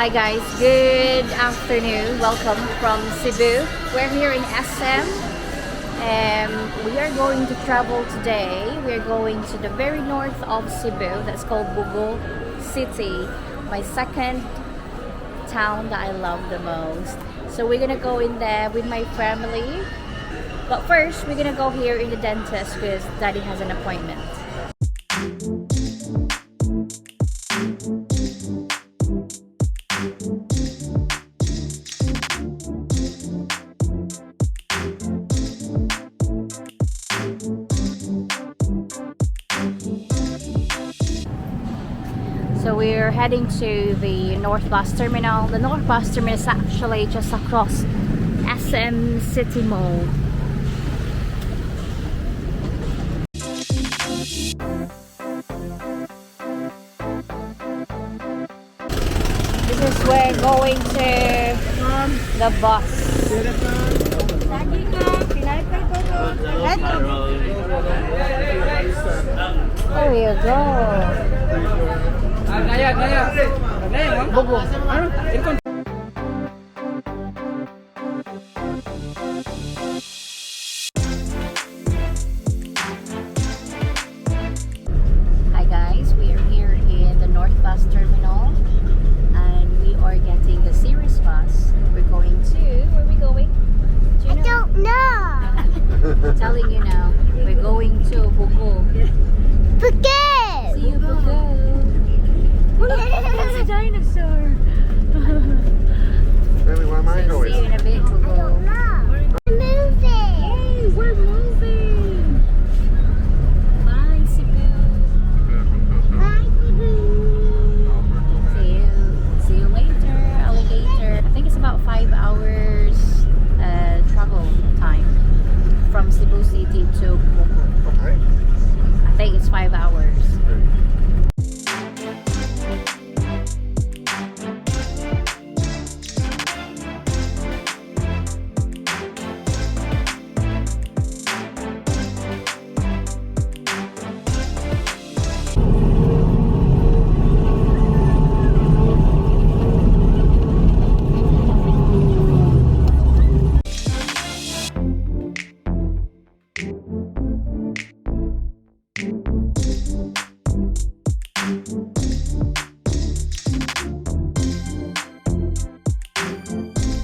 Hi guys, good afternoon. Welcome from Cebu. We're here in SM. We are going to travel today. We're going to the very north of Cebu. That's called Bogo City. My second town that I love the most. So we're gonna go in there with my family. But first, we're gonna go here in the dentist because Daddy has an appointment. So we're heading to the North Bus Terminal. The North Bus Terminal is actually just across SM City Mall. This is where going to the bus. There you go. Hi guys, we are here in the North Bus Terminal and we are getting the series bus. We're going to, where are we going? Do you know? I don't know. I'm telling you now, we're going to Bogo. Forget. See you, Bogo. It's a dinosaur. Really, where am I going? See you in a bit, Bogo. We're moving. Yay, we're moving. Bye, Cebu. Bye, See you later, alligator. I think it's about 5 hours travel time from Cebu City to Bogo. Okay. I think it's 5 hours.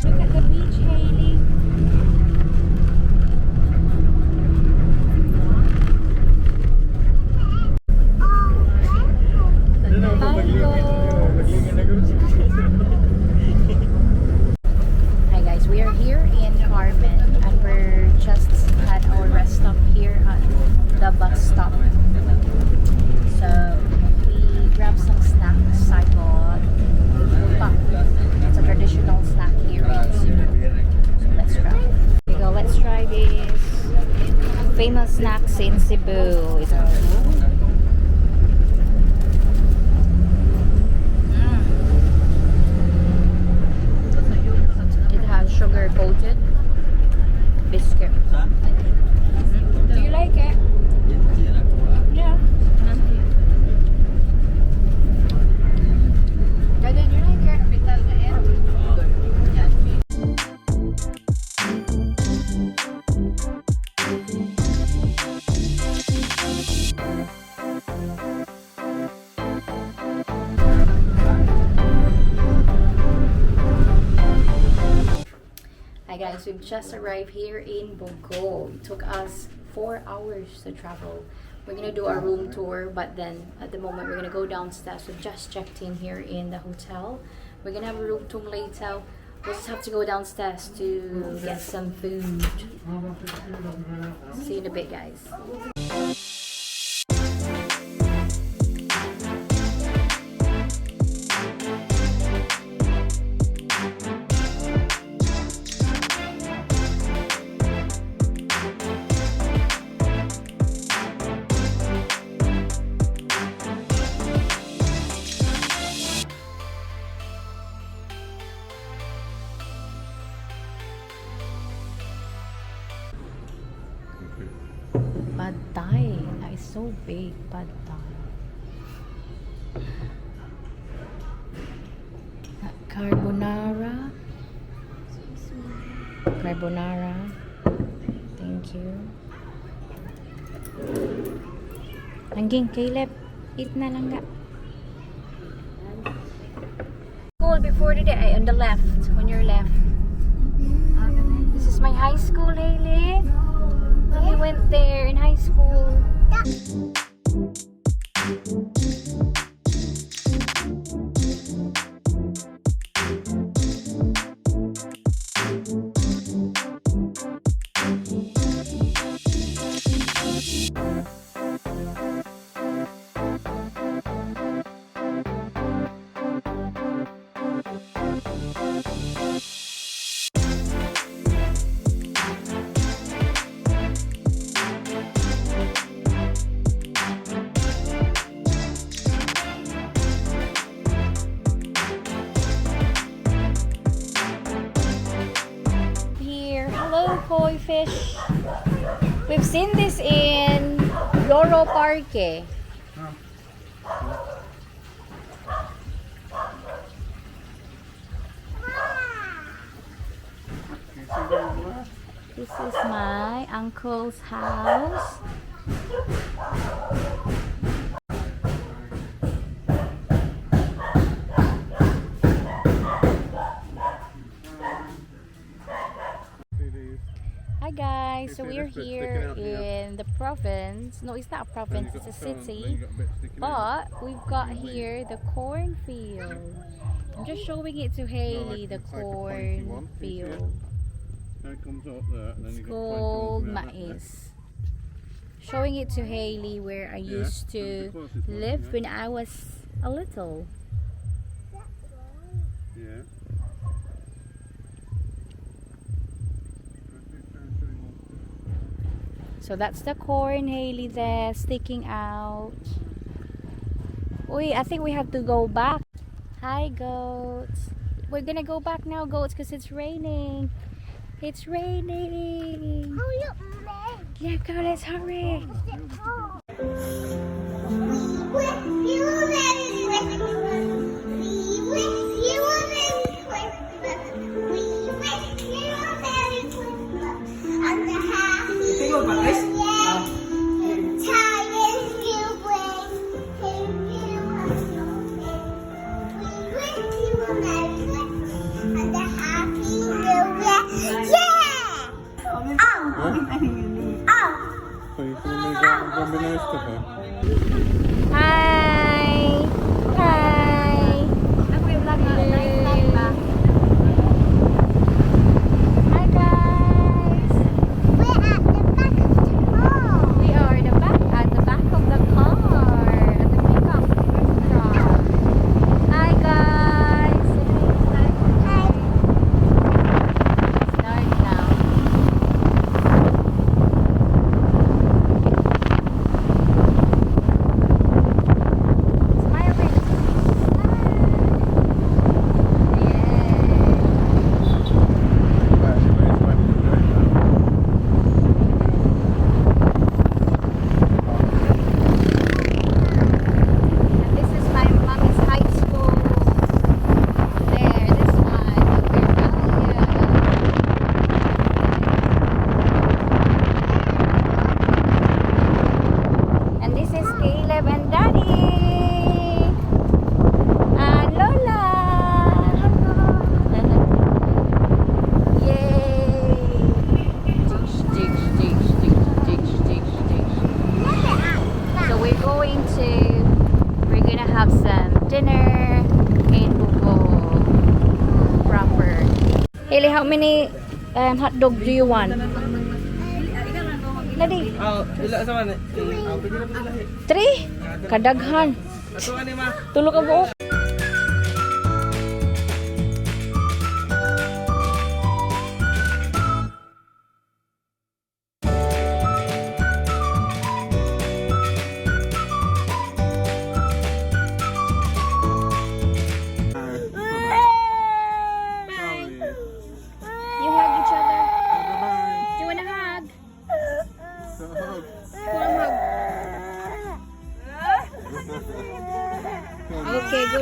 Look at the beach, Hailey. Hi guys, we are here in Carmen and we're just at our rest stop here at the bus stop. So we grabbed some snacks. I bought lupa. It's a traditional snack here in Cebu. So let's try. Here we go, let's try this famous snacks in Cebu. Is it cool? It has sugar coated biscuit. Do you like it? Yeah. Daddy, do you like it? Hi guys, we've just arrived here in Bogo. It took us 4 hours to travel. We're gonna do our room tour, but then at the moment we're gonna go downstairs. We just checked in here in the hotel. We're gonna have a room tour later. We'll just have to go downstairs to get some food. See you in a bit, guys. Pad Thai. That is so big. Pad Thai. Carbonara. Thank you. Angging, Caleb. Eat na lang nga. School before today, on the left. On your left. This is my high school, Hailey. We went there in high school. Koi fish. We've seen this in Loro Parque. This is my uncle's house. Hi guys, so we're here in the province. No, it's not a province, it's a city. But we've got here the cornfield. I'm just showing it to Hailey, the cornfield. It's called maize. Showing it to Hailey where I used to live when I was a little. Yeah. So that's the corn, Hailey, there sticking out. Wait, I think we have to go back. Hi, goats. We're gonna go back now, goats, because it's raining. It's raining. Hurry up, Mom. Yeah, go, let's hurry. Hi! Hi! Ako yung vlog na night life ba? Hi guys! We're at the back of the car. We are at the back of the car at the pickup restaurant. Hi guys! Hi. Start now. Hailey, how many hot dog do you want? Ladi. Ila sa man. 3? Kadaghan. Ato ani ma. Tulo ka buok. You hug each other. Do you want a hug? Warm hug. Okay, go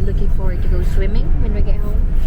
looking forward to go swimming when we get home.